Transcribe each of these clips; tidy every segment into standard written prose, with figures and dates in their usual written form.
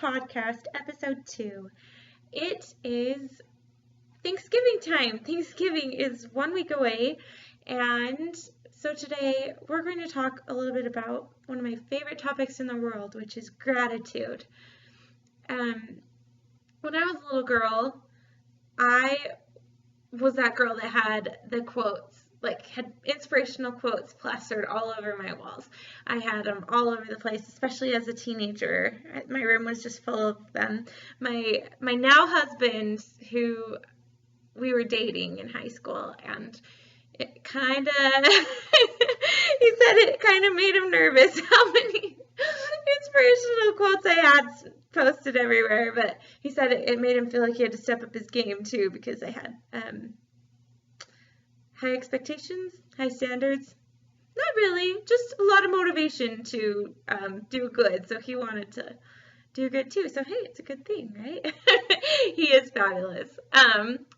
podcast, episode 2. It is Thanksgiving time. Thanksgiving is 1 week away, and so today we're going to talk a little bit about one of my favorite topics in the world, which is gratitude. When I was a little girl, I was that girl that had the quotes, had inspirational quotes plastered all over my walls. I had them all over the place, especially as a teenager. My room was just full of them. My now husband, who we were dating in high school, and it kind of, he said it kind of made him nervous how many inspirational quotes I had posted everywhere, but he said it made him feel like he had to step up his game too, because I had high expectations, high standards. Not really, just a lot of motivation to do good. So he wanted to do good too. So hey, it's a good thing, right? He is fabulous.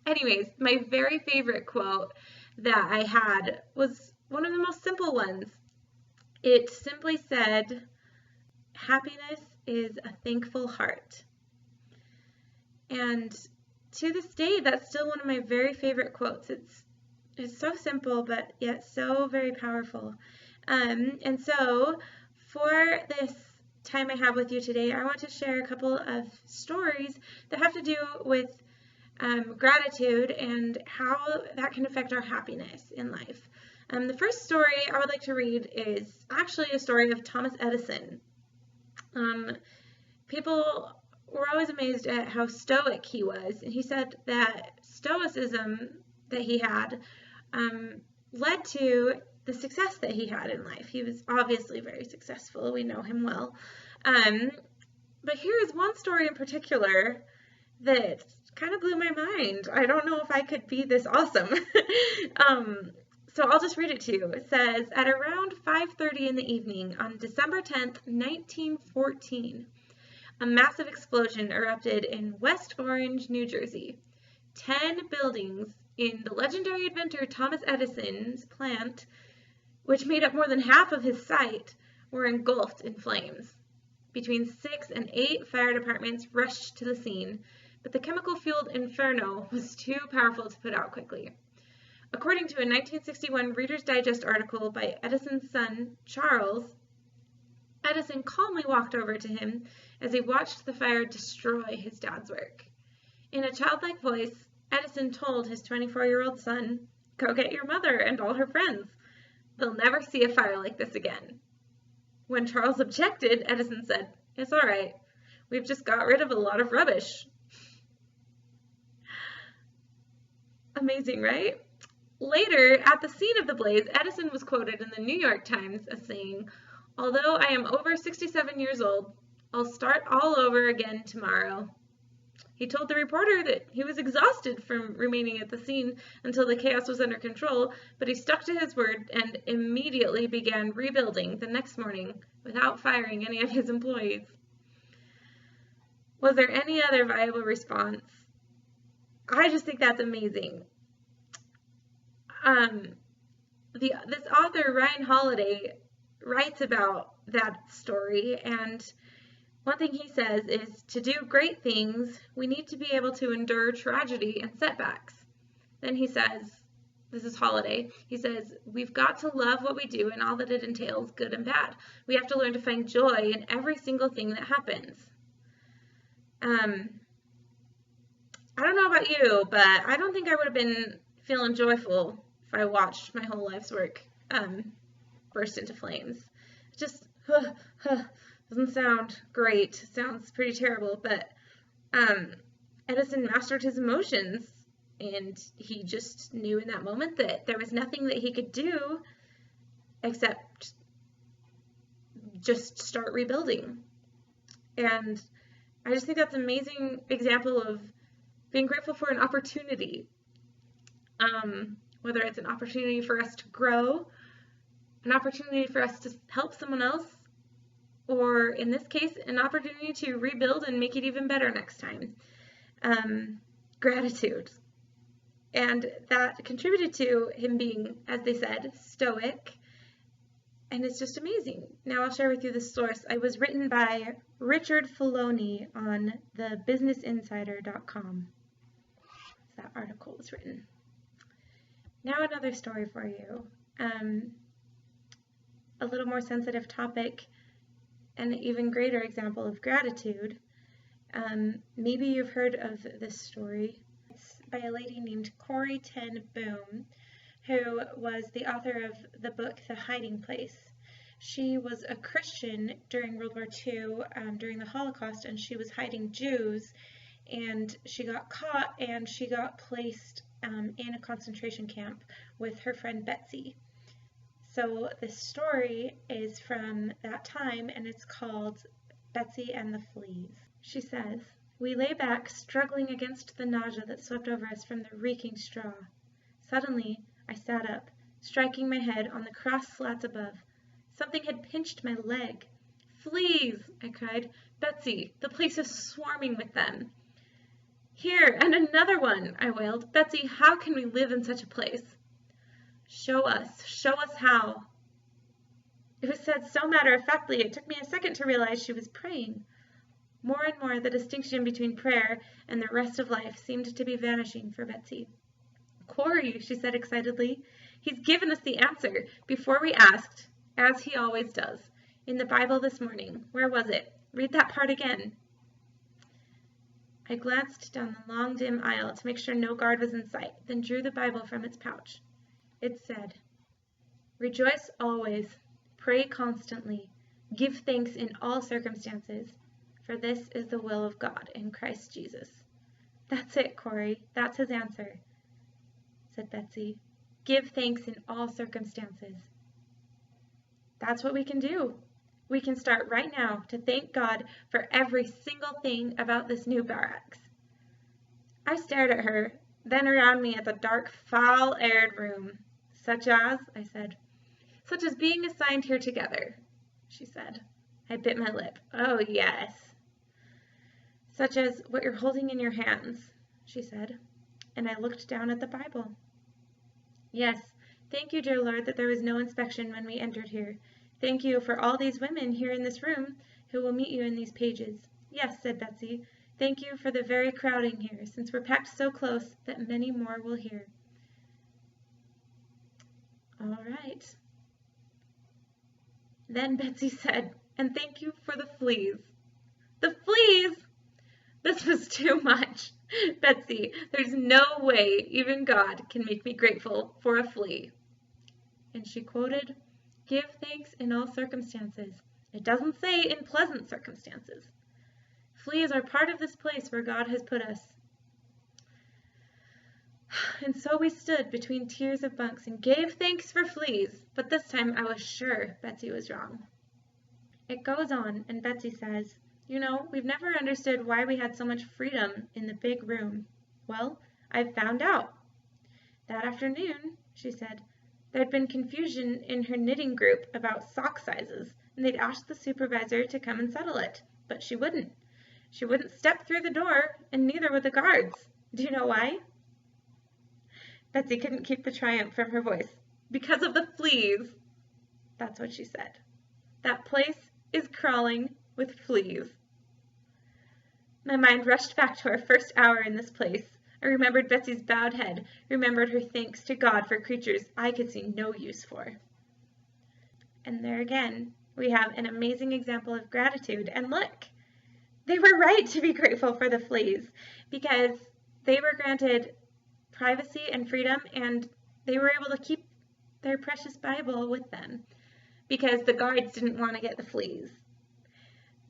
Anyways, my very favorite quote that I had was one of the most simple ones. It simply said, "Happiness is a thankful heart." And to this day, that's still one of my very favorite quotes. It's so simple, but yet so very powerful. And so for this time I have with you today, I want to share a couple of stories that have to do with gratitude and how that can affect our happiness in life. The first story I would like to read is actually a story of Thomas Edison. People were always amazed at how stoic he was, and he said that stoicism that he had led to the success that he had in life. He was obviously very successful. We know him well. But here is one story in particular that kind of blew my mind. I don't know if I could be this awesome. So I'll just read it to you. It says, at around 5:30 in the evening on December 10th, 1914, a massive explosion erupted in West Orange, New Jersey. 10 buildings in the legendary inventor Thomas Edison's plant, which made up more than half of his site, were engulfed in flames. Between 6 and 8 fire departments rushed to the scene, but the chemical-fueled inferno was too powerful to put out quickly. According to a 1961 Reader's Digest article by Edison's son, Charles, Edison calmly walked over to him as he watched the fire destroy his dad's work. In a childlike voice, Edison told his 24-year-old son, "Go get your mother and all her friends. They'll never see a fire like this again." When Charles objected, Edison said, "It's all right. We've just got rid of a lot of rubbish." Amazing, right? Later, at the scene of the blaze, Edison was quoted in the New York Times as saying, "Although I am over 67 years old, I'll start all over again tomorrow." He told the reporter that he was exhausted from remaining at the scene until the chaos was under control, but he stuck to his word and immediately began rebuilding the next morning without firing any of his employees. Was there any other viable response? I just think that's amazing. This author, Ryan Holiday, writes about that story, and one thing he says is, to do great things, we need to be able to endure tragedy and setbacks. Then he says, this is Holiday, he says, we've got to love what we do and all that it entails, good and bad. We have to learn to find joy in every single thing that happens. I don't know about you, but I don't think I would have been feeling joyful if I watched my whole life's work burst into flames. Just, doesn't sound great. Sounds pretty terrible, but Edison mastered his emotions, and he just knew in that moment that there was nothing that he could do except just start rebuilding. And I just think that's an amazing example of being grateful for an opportunity, whether it's an opportunity for us to grow, an opportunity for us to help someone else, or in this case, an opportunity to rebuild and make it even better next time. Gratitude. And that contributed to him being, as they said, stoic And it's just amazing. Now I'll share with you the source. It was written by Richard Filoni on the businessinsider.com. That article was written. Now another story for you. A little more sensitive topic, and an even greater example of gratitude. Maybe you've heard of this story. It's by a lady named Corrie ten Boom, who was the author of the book The Hiding Place. She was a Christian during World War II, during the Holocaust, and she was hiding Jews, and she got caught and she got placed in a concentration camp with her friend Betsy. So this story is from that time, and it's called Betsy and the Fleas. She says, "We lay back, struggling against the nausea that swept over us from the reeking straw. Suddenly, I sat up, striking my head on the cross slats above. Something had pinched my leg. 'Fleas!' I cried. 'Betsy, the place is swarming with them.' 'Here, and another one!' I wailed. 'Betsy, how can we live in such a place?' 'Show us how.' It was said so matter-of-factly it took me a second to realize she was praying. More and more the distinction between prayer and the rest of life seemed to be vanishing for Betsy. 'Corrie,' she said excitedly, 'he's given us the answer before we asked, as he always does. In the Bible this morning. Where was it? Read that part again.' I glanced down the long, dim aisle to make sure no guard was in sight, then drew the Bible from its pouch. It said, 'Rejoice always, pray constantly, give thanks in all circumstances, for this is the will of God in Christ Jesus.' 'That's it, Corrie, that's his answer,' said Betsy. 'Give thanks in all circumstances.' That's what we can do. We can start right now to thank God for every single thing about this new barracks." I stared at her, then around me at the dark, foul-aired room. "Such as?" I said. "Such as being assigned here together," she said. I bit my lip. "Oh, yes." "Such as what you're holding in your hands," she said, and I looked down at the Bible. "Yes, thank you, dear Lord, that there was no inspection when we entered here. Thank you for all these women here in this room who will meet you in these pages. Yes," said Betsy, "thank you for the very crowding here, since we're packed so close that many more will hear." "All right." Then Betsy said, "And thank you for the fleas." The fleas! This was too much. "Betsy, there's no way even God can make me grateful for a flea." And she quoted, "Give thanks in all circumstances." It doesn't say in pleasant circumstances. Fleas are part of this place where God has put us. And so we stood between tiers of bunks and gave thanks for fleas, but this time I was sure Betsy was wrong. It goes on, and Betsy says, "You know, we've never understood why we had so much freedom in the big room. Well, I've found out. That afternoon," she said, "there'd been confusion in her knitting group about sock sizes, and they'd asked the supervisor to come and settle it, but she wouldn't. She wouldn't step through the door, and neither would the guards. Do you know why?" Betsy couldn't keep the triumph from her voice. "Because of the fleas." That's what she said. That place is crawling with fleas. My mind rushed back to our first hour in this place. I remembered Betsy's bowed head, remembered her thanks to God for creatures I could see no use for. And there again, we have an amazing example of gratitude. And look, they were right to be grateful for the fleas, because they were granted privacy and freedom, and they were able to keep their precious Bible with them, because the guards didn't want to get the fleas.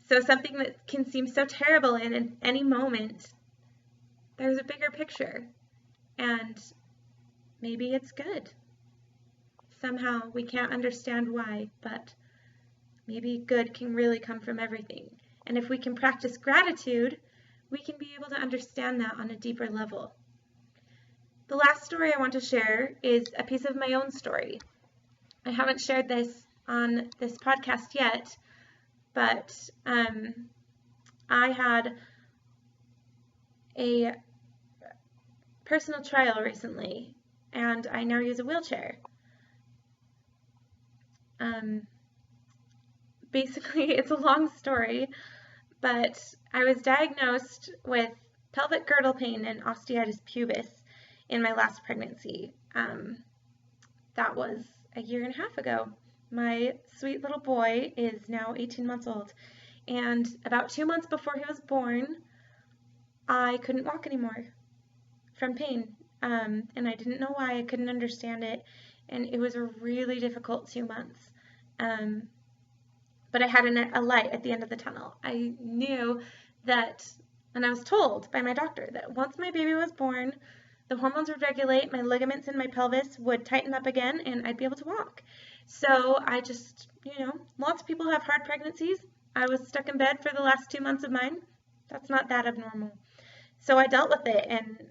So something that can seem so terrible in any moment, there's a bigger picture, and maybe it's good. Somehow we can't understand why, but maybe good can really come from everything. And if we can practice gratitude, we can be able to understand that on a deeper level. The last story I want to share is a piece of my own story. I haven't shared this on this podcast yet, but I had a personal trial recently, and I now use a wheelchair. Basically, it's a long story, but I was diagnosed with pelvic girdle pain and osteitis pubis in my last pregnancy. That was a year and a half ago. My sweet little boy is now 18 months old, and about 2 months before he was born, I couldn't walk anymore from pain, and I didn't know why. I couldn't understand it, and it was a really difficult 2 months. But I had a light at the end of the tunnel. I knew that, and I was told by my doctor that once my baby was born, the hormones would regulate, my ligaments in my pelvis would tighten up again, and I'd be able to walk. So I just, lots of people have hard pregnancies. I was stuck in bed for the last 2 months of mine. That's not that abnormal. So I dealt with it, and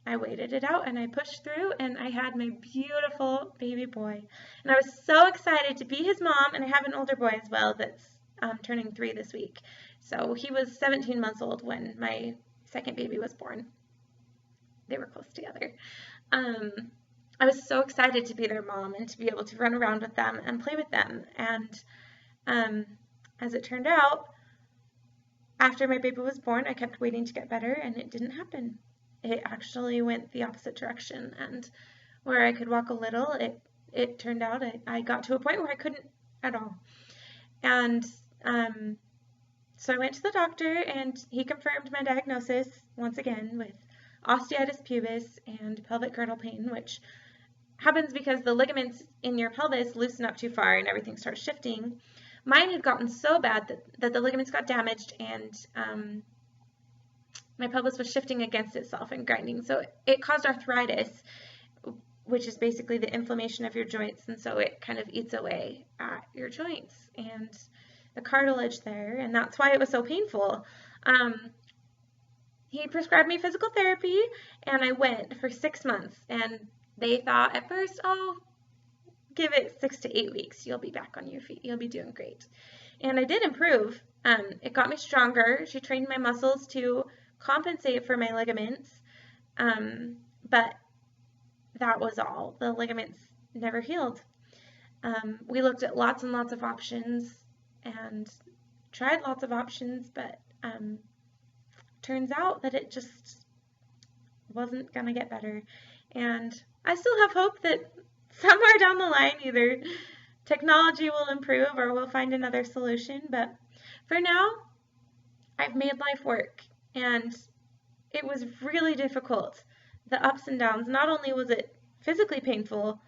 I waited it out, and I pushed through, and I had my beautiful baby boy. And I was so excited to be his mom, and I have an older boy as well that's turning 3 this week. So he was 17 months old when my second baby was born. They were close together. I was so excited to be their mom and to be able to run around with them and play with them. And as it turned out, after my baby was born, I kept waiting to get better, and it didn't happen. It actually went the opposite direction, and where I could walk a little, it turned out I got to a point where I couldn't at all. And so I went to the doctor, and he confirmed my diagnosis once again with osteitis pubis and pelvic girdle pain, which happens because the ligaments in your pelvis loosen up too far and everything starts shifting. Mine had gotten so bad that the ligaments got damaged, and my pelvis was shifting against itself and grinding. So it caused arthritis, which is basically the inflammation of your joints, and so it kind of eats away at your joints and the cartilage there, and that's why it was so painful. He prescribed me physical therapy, and I went for 6 months, and they thought at first, oh, give it 6 to 8 weeks. You'll be back on your feet. You'll be doing great. And I did improve. It got me stronger. She trained my muscles to compensate for my ligaments, but that was all. The ligaments never healed. We looked at lots and lots of options and tried lots of options, but turns out that it just wasn't going to get better. And I still have hope that somewhere down the line either technology will improve or we'll find another solution, but for now, I've made life work, and it was really difficult. The ups and downs, not only was it physically painful,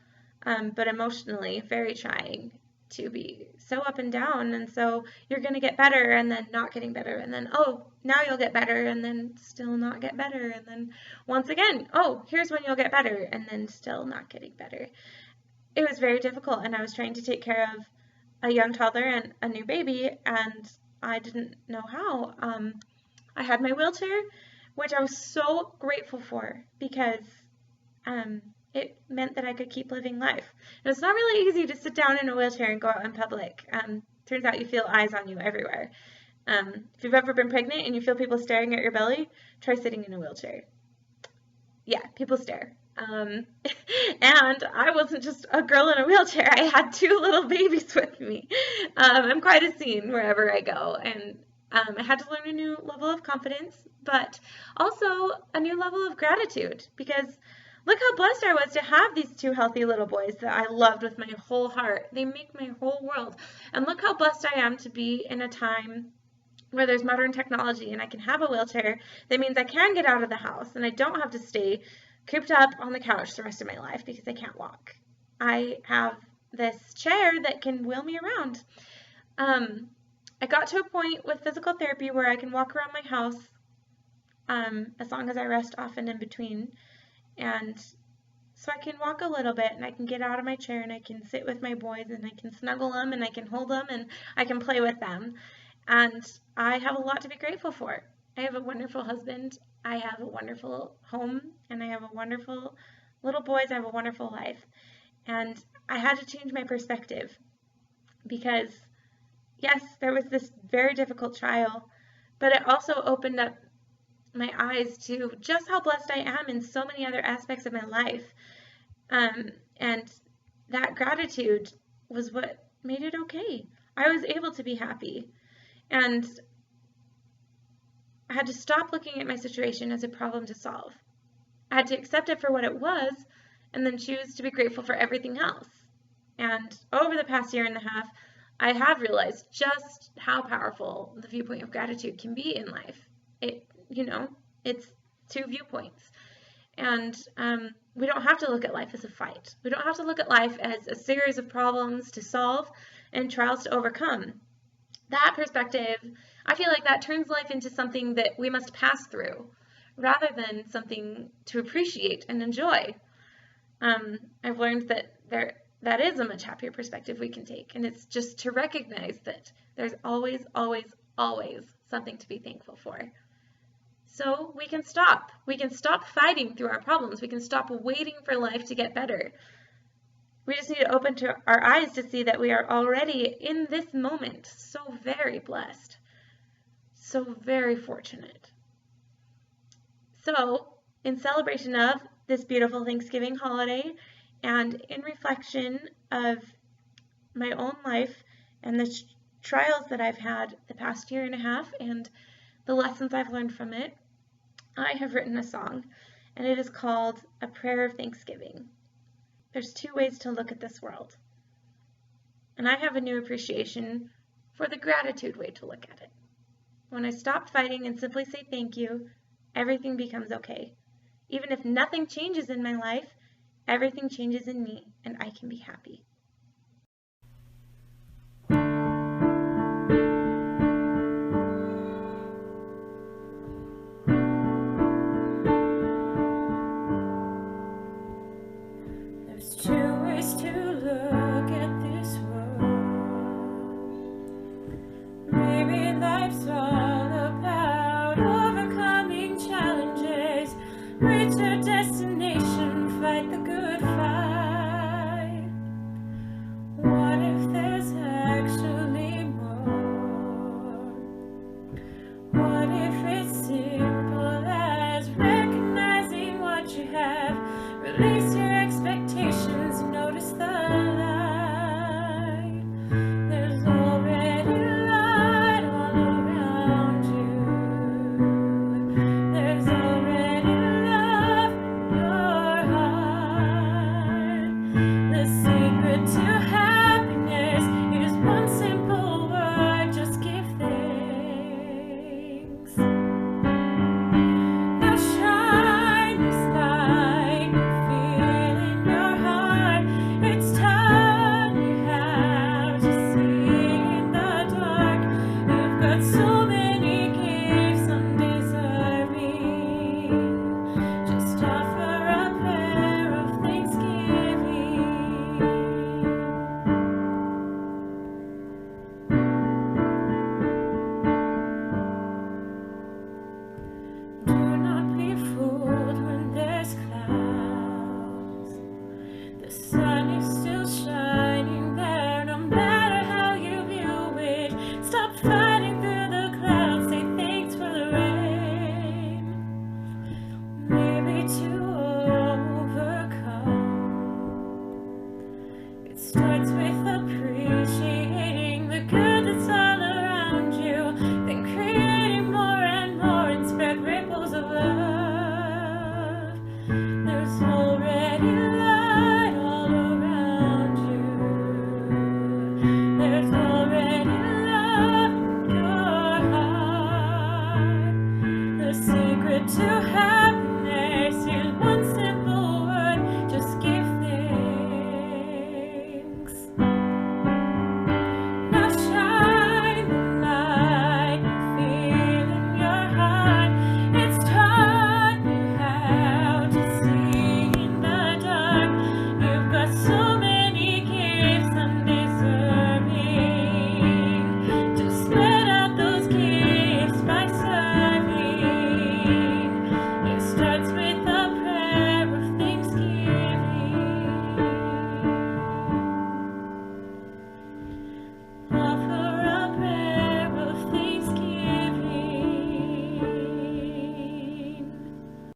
but emotionally very trying to be so up and down. And so you're going to get better and then not getting better, and then, oh, now you'll get better and then still not get better. And then once again, oh, here's when you'll get better and then still not getting better. It was very difficult, and I was trying to take care of a young toddler and a new baby, and I didn't know how. I had my wheelchair, which I was so grateful for because it meant that I could keep living life. And it's not really easy to sit down in a wheelchair and go out in public. Turns out you feel eyes on you everywhere. If you've ever been pregnant and you feel people staring at your belly, try sitting in a wheelchair. Yeah, people stare. And I wasn't just a girl in a wheelchair. I had 2 little babies with me. I'm quite a scene wherever I go. And I had to learn a new level of confidence, but also a new level of gratitude, because look how blessed I was to have these 2 healthy little boys that I loved with my whole heart. They make my whole world. And look how blessed I am to be in a time where there's modern technology and I can have a wheelchair. That means I can get out of the house and I don't have to stay cooped up on the couch the rest of my life because I can't walk. I have this chair that can wheel me around. I got to a point with physical therapy where I can walk around my house as long as I rest often in between. And so I can walk a little bit, and I can get out of my chair, and I can sit with my boys, and I can snuggle them, and I can hold them, and I can play with them. And I have a lot to be grateful for. I have a wonderful husband. I have a wonderful home, and I have a wonderful little boys. I have a wonderful life. And I had to change my perspective because, yes, there was this very difficult trial, but it also opened up my eyes to just how blessed I am in so many other aspects of my life. And that gratitude was what made it okay. I was able to be happy. And I had to stop looking at my situation as a problem to solve. I had to accept it for what it was and then choose to be grateful for everything else. And over the past year and a half, I have realized just how powerful the viewpoint of gratitude can be in life. It's two viewpoints. And we don't have to look at life as a fight. We don't have to look at life as a series of problems to solve and trials to overcome. That perspective, I feel like that turns life into something that we must pass through rather than something to appreciate and enjoy. I've learned that that is a much happier perspective we can take, and it's just to recognize that there's always, always, always something to be thankful for. So we can stop. We can stop fighting through our problems. We can stop waiting for life to get better. We just need to open our eyes to see that we are already in this moment so very blessed, so very fortunate. So, in celebration of this beautiful Thanksgiving holiday and in reflection of my own life and the trials that I've had the past year and a half and the lessons I've learned from it, I have written a song, and it is called A Prayer of Thanksgiving. There's two ways to look at this world, and I have a new appreciation for the gratitude way to look at it. When I stop fighting and simply say thank you, everything becomes okay. Even if nothing changes in my life, everything changes in me, and I can be happy. There's two ways to look at this world. Maybe life's all about overcoming challenges, reach our destination, fight the good fight. What if there's actually more? What if it's simple as recognizing what you have, release your expectations, notice the light. There's already light all around you. There's already love in your heart. The secret to happiness is one simple word, just give thanks. Now shine this light you feel in your heart. It's time you have to see in the dark. You've got so many gifts undeserving. Just offer a prayer of thanksgiving. Do not be fooled when there's clouds. The sun is still shining there, no matter how you view it. Stop fighting through the clouds, say thanks for the rain. Maybe to overcome, it starts with appreciating the good that's all around you, then creating more and more and spread ripples of love. There's already